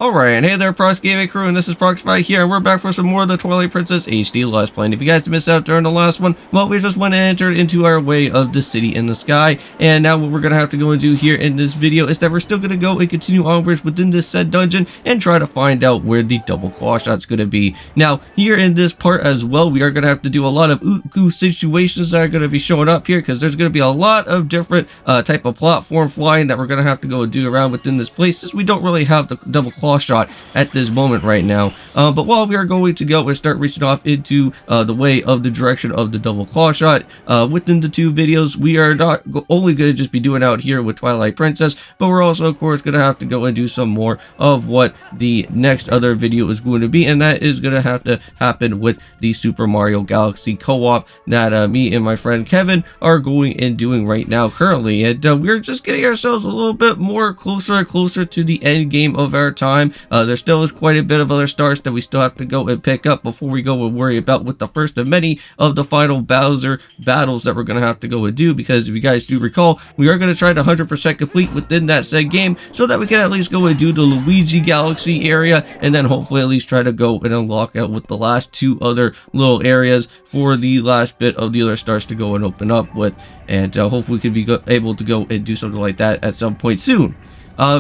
Alright, and hey there, Prox Gaming Crew, and this is Proxify here, and we're back for some more of the Twilight Princess HD Let's Play. And if you guys missed out during the last one, well, we just went and entered into our way of the city in the sky, and now what we're going to have to go and do here in this video is that we're still going to go and continue onwards within this said dungeon and try to find out where the Double Clawshot's going to be. Now, here in this part as well, we are going to have to do a lot of oot-goo situations that are going to be showing up here, because there's going to be a lot of different type of platform flying that we're going to have to go and do around within this place, since we don't really have the Double Clawshot at this moment right now. But while we are going to go and start reaching off into the way of the direction of the Double Clawshot, within the two videos, we are not only going to just be doing out here with Twilight Princess, but we're also, of course, going to have to go and do some more of what the next other video is going to be, and that is going to have to happen with the Super Mario Galaxy co-op that me and my friend Kevin are going and doing right now currently. And we're just getting ourselves a little bit more closer and closer to the end game of our time. There still is quite a bit of other stars that we still have to go and pick up before we go and worry about with the first of many of the final Bowser battles that we're going to have to go and do, because if you guys do recall, we are going to try to 100% complete within that said game so that we can at least go and do the Luigi Galaxy area, and then hopefully at least try to go and unlock out with the last two other little areas for the last bit of the other stars to go and open up with, and hopefully we could be able to go and do something like that at some point soon.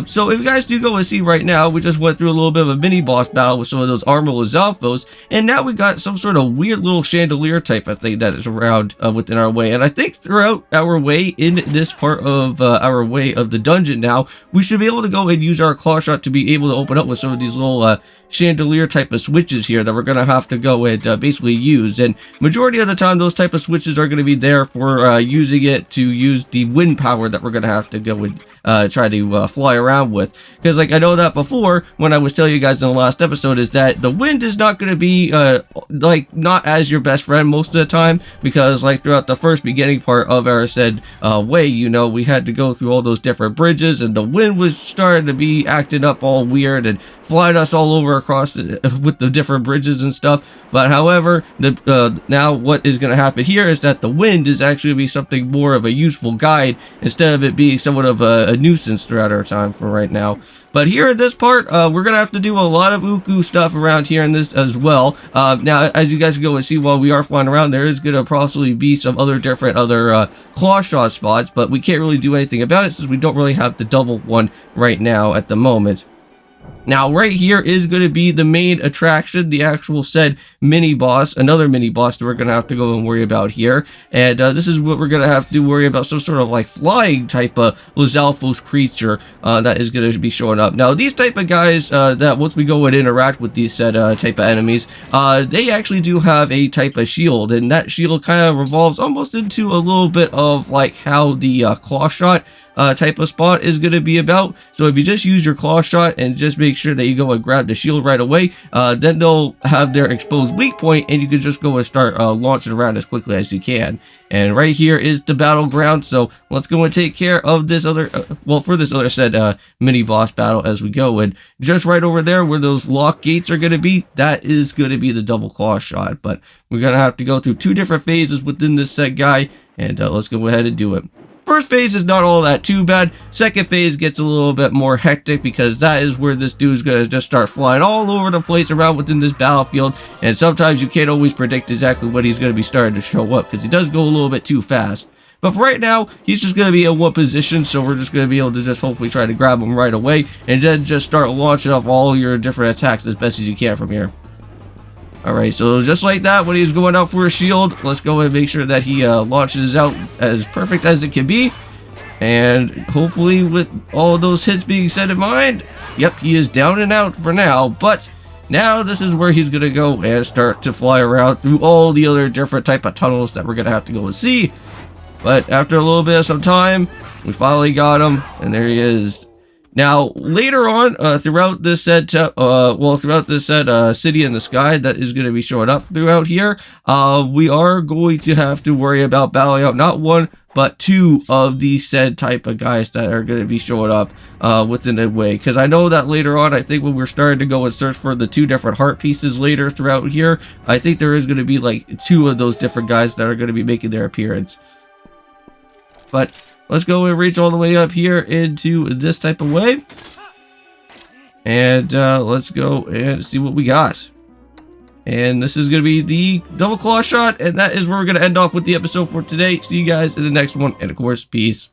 So if you guys do go and see right now, we just went through a little bit of a mini boss battle with some of those armorless Aeralfoes, and now we got some sort of weird little chandelier type of thing that is around within our way. And I think throughout our way in this part of our way of the dungeon now, we should be able to go and use our Clawshot to be able to open up with some of these little chandelier type of switches here that we're going to have to go and basically use. And majority of the time, those type of switches are going to be there for using it to use the wind power that we're going to have to go and try to fly around with. Because like I know that before, when I was telling you guys in the last episode, is that the wind is not going to be like not as your best friend most of the time, because like throughout the first beginning part of our said way, you know, we had to go through all those different bridges, and the wind was starting to be acting up all weird and flying us all over across with the different bridges and stuff. But however, now what is going to happen here is that the wind is actually going to be something more of a useful guide instead of it being somewhat of a nuisance throughout our time for right now. But here in this part, we're going to have to do a lot of oot-goo stuff around here in this as well. Now, as you guys can go and see while we are flying around, there is going to possibly be some other different Clawshot spots, but we can't really do anything about it since we don't really have the double one right now at the moment. Now, right here is going to be the main attraction, the actual said mini-boss, another mini-boss that we're going to have to go and worry about here. And this is what we're going to have to worry about, some sort of like flying type of Aeralfoes creature that is going to be showing up. Now, these type of guys that once we go and interact with these said type of enemies, they actually do have a type of shield, and that shield kind of revolves almost into a little bit of like how the Clawshot type of spot is going to be about. So if you just use your Clawshot and just make sure that you go and grab the shield right away, then they'll have their exposed weak point, and you can just go and start launching around as quickly as you can. And right here is the battleground, so let's go and take care of this other, well, for this other said mini boss battle as we go. And just right over there where those lock gates are going to be, that is going to be the Double Clawshot. But we're going to have to go through two different phases within this set guy, and let's go ahead and do it. First phase is not all that too bad. Second phase gets a little bit more hectic, because that is where this dude's going to just start flying all over the place around within this battlefield, and sometimes you can't always predict exactly when he's going to be starting to show up, because he does go a little bit too fast. But for right now, he's just going to be in one position, so we're just going to be able to just hopefully try to grab him right away, and then just start launching off all your different attacks as best as you can from here. Alright, so just like that, when he's going out for a shield, let's go and make sure that he launches out as perfect as it can be. And hopefully with all those hits being set in mind, yep, he is down and out for now. But now this is where he's going to go and start to fly around through all the other different type of tunnels that we're going to have to go and see. But after a little bit of some time, we finally got him, and there he is. Now, later on, throughout this said, city in the sky that is going to be showing up throughout here, we are going to have to worry about battling out not one, but two of these said type of guys that are going to be showing up within the way. Because I know that later on, I think when we're starting to go and search for the two different heart pieces later throughout here, I think there is going to be like two of those different guys that are going to be making their appearance. But let's go and reach all the way up here into this type of way. And let's go and see what we got. And this is going to be the Double Clawshot, and that is where we're going to end off with the episode for today. See you guys in the next one, and of course, peace.